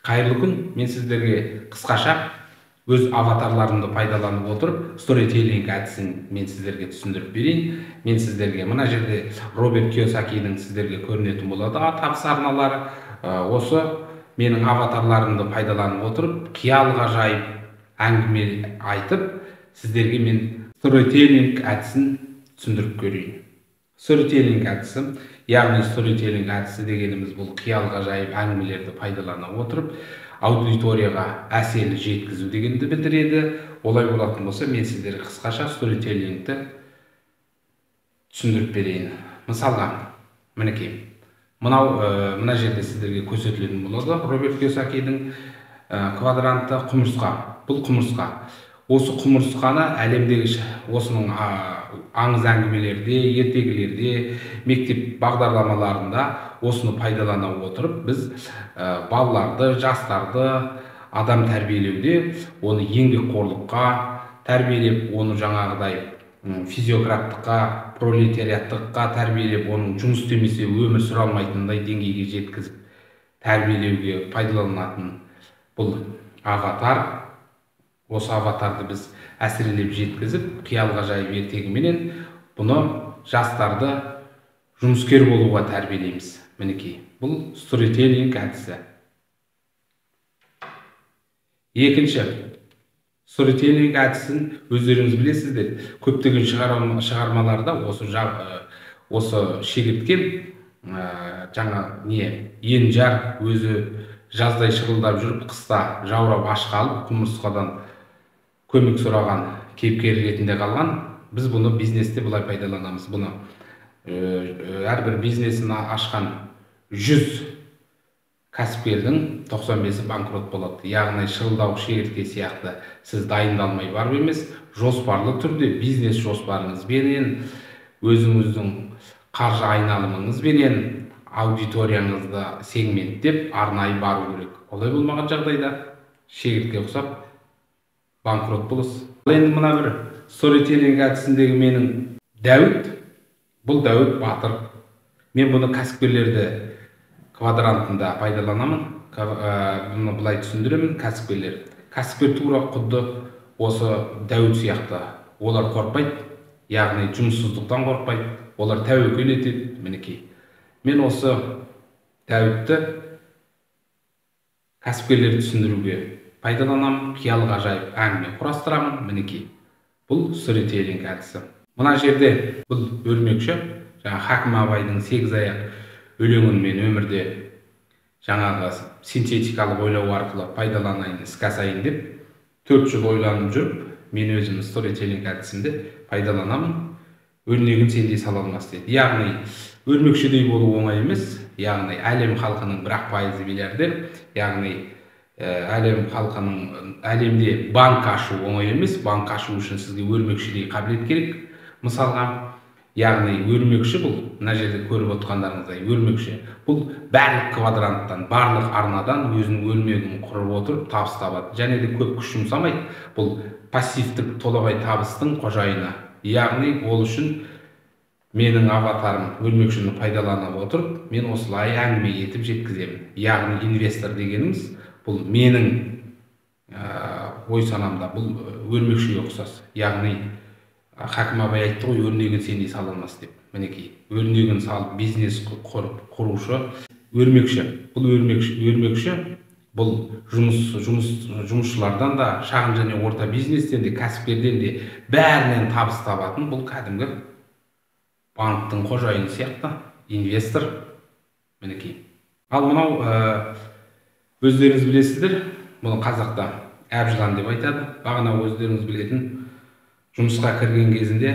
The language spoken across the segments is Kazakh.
Қайырлы күн, мен сіздерге қысқаша өз аватарларымды пайдаланып отырып, сторителлинг әдісін мен сіздерге түсіндіріп берейін. Мен сіздерге мына жерде Роберт Кийосакидің сіздерге көрінетін болады табыс арналары. Осы менің аватарларымды пайдаланып отырып, қиял ғажайып әңгіме айтып, сіздерге мен сторителлинг әдісін түсіндіріп көрейін. Сторителлинг әдісі, яғни сторителлинг әдісі дегеніміз бұл қиял ғажайып әңгімелерді пайдалана отырып, аудиторияға әсер жеткізу дегенді білдіреді. Олай болатын болса, мен сіздерге қысқаша сторителлингті түсіндіріп берейін. Мысалға, мінекей, мына жерде сіздерге көрсетілетін болады Роберт Кийосакидің квадранты құмырсқа. Бұл құмырсқа. Осы құмырсқаны әлемдегі осының аңыз әңгімелерде, ертегілерде, мектеп бағдарламаларында осыны пайдалана отырып, біз балаларды, жастарды адам тәрбиелеуде, оны еңбекқорлыққа тәрбиелеп, оны жаңағыдай физиократтыққа, пролетариаттыққа тәрбиелеп, оның жұмыс істемесе өмір сүре алмайтындай деңгейге жеткізіп тәрбиелеуге пайдаланатын бұл аватар. Осы аватарды біз әсірелеп жеткізіп, қиял ғажайып ертегіменен бұны жастарды жұмыскер болуға тәрбиелейміз. Мінекей, бұл сторителлинг әдісі. Екінші, сторителлинг әдісін өздеріңіз білесіздер, көптеген шығармаларда осы шегірткен енжар өзі жаздай шырылдап жүріп, қыста жаурап аш қалып, құмырсқадан көмек сұраған кейіпкер ретінде қалған. Біз бұны бизнесте бұлай пайдаланамыз. Бұны әрбір бизнесін ашқан 100 кәсіпкердің 95-і банкрот болады. Яғни шырылдауық шегіртке сияқты сіз дайындалмай барып емес, жоспарлы түрде бизнес жоспарыңызбенен, өзіңіздің қаржы айналымыңызбенен аудиторияңызды сегменттеп арнайы бару керек. Олай болмаған жағдайда шегіртке ұқсап банкрот боласыз. Енді мына бір сторителлинг әдісіндегі менің Дәуіт, бұл Дәуіт батыр. Мен бұны кәсіпкерлерді квадрантында пайдаланамын. Бұны былай түсіндіремін, кәсіпкерлер. Кәсіпкер тура құдды осы Дәуіт сияқты. Олар қорқпайды, яғни жұмыссыздықтан қорқпайды. Олар тәуекел етеді, мінекей. Мен осы Дәуітті кәсіпкерлерді түсіндіруге пайдаланамын, қиял ғажайып әңгіме құрастырамын, мінекей. Бұл сторителлинг әдісі. Мына жерде бұл өрмекші, Хакім Абайдың 8 аяқ өлеңін мен өмірде жаңағы синтетикалық ойлау арқылы пайдаланайын, іске асайын деп 4 жыл ойланып жүріп, мен өзім сторителлинг әдісінде пайдаланамын. Өрнегін сендей сала алмас дейді. Яғни өрмекшідей болу оңай емес, яғни әлем халқының 1% миллиардер, яғни әлем халқының әлемде банк ашу оңай емес, банк ашу үшін сізге өрмекшідей қабілет керек. Мысалға, яғни өрмекші бұл, мына жерде көріп отқандарыңыздай өрмекші, бұл барлық квадранттан, барлық арнадан өзінің өрмегін құрып отырып табыс табады. Және де көп күш жұмсамайды. Бұл пассивтік толағай табыстың қожайыны. Яғни ол үшін менің аватарым өрмекшіні пайдаланып отырып, мен осылай әңгіме етіп жеткіземін. Яғни инвестор дегеніміз бұл менің ой санамда бұл өрмекшіге ұқсас. Яғни Хакім Абай айтты ғой, өрнегін сендей сала алмас деп. Мінекей, өрнегін салып бизнес құрушы өрмекші. Бұл өрмекші бұл жұмысшылардан да, шағын және орта бизнестен де, кәсіпкерден де бәрінен табыс табатын бұл кәдімгі банктың қожайыны сияқты инвестор. Мінекей. Ал мынау өздеріңіз білесіздер, бұны қазақта әбжылан деп айтады. Бағана өздеріңіз білетін жұмысқа кірген кезінде,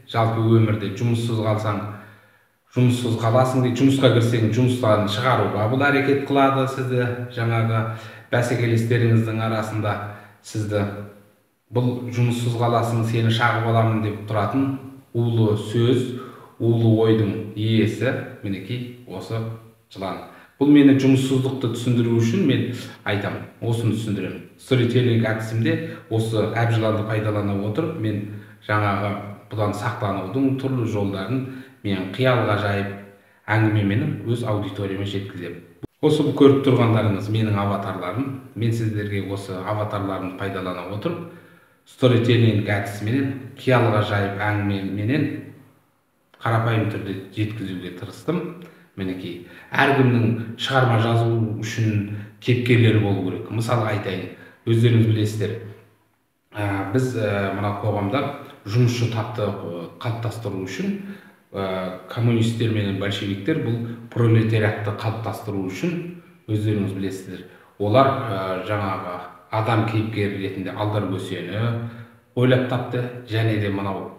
жалпы өмірде жұмыссыз қалсаң, жұмыссыз қаласың дейді, жұмысқа кірсең, жұмыстан шығаруға бұл әрекет қылады сізді, жаңағы бәсекелестеріңіздің арасында сізді бұл жұмыссыз қаласың, сені шағып аламын деп тұратын улы сөз, улы ойдың иесі, мінекей, осы жылан. Бұл мені жұмыссыздықты түсіндіру үшін мен айтам, осыны түсіндіремін. Сторителлинг әдісімде осы әбжыланды пайдалана отырып, мен жаңағы бұдан сақтанудың түрлі жолдарын мен қиял ғажайып әңгімеменің өз аудиторияма жеткіземін. Осы көріп тұрғандарыңыз менің аватарларым. Мен сіздерге осы аватарларымды пайдалана отырып, сторителлинг әдісіменен, қиял ғажайып әңгімеменен қарапайым түрде жеткізуге тырыстым. Мінекей, әркімнің шығарма жазу үшін кейіпкерлері болу керек. Мысалға айтайын, өздеріңіз білесіздер, біз мына қоғамда жұмысшы тапты қалыптастыру үшін коммунистер мен большевиктер бұл пролетариатты қалыптастыру үшін өздеріңіз білесіздер, олар жаңағы адам кейіпкер ретінде Алдаркөсені ойлап тапты, және де мынау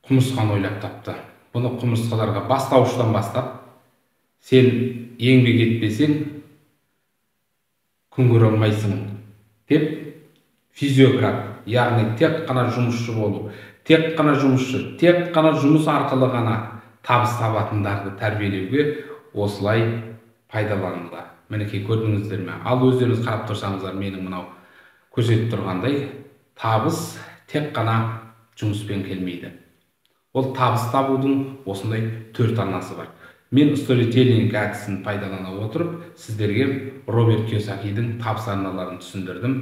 құмырсқаны ойлап тапты. Бұны құмырсқаларға бастауыштан бастап, сен еңбек етпесең күн көре алмайсың деп, физиократ, яғни тек қана жұмысшы болу, тек қана жұмыс арқылы ғана табыс табатындарды тәрбиелеуге осылай пайдаланды. Мінекей, көрдіңіздер ме? Ал өздеріңіз қарап тұрсаңыздар, менің мынау көрсетіп тұрғандай, табыс тек қана жұмыспен келмейді. Ол табыс табудың осындай 4 арнасы бар. Мен сторителлинг әдісін пайдалана отырып, сіздерге Роберт Кийосакидің табыс арналарын түсіндірдім.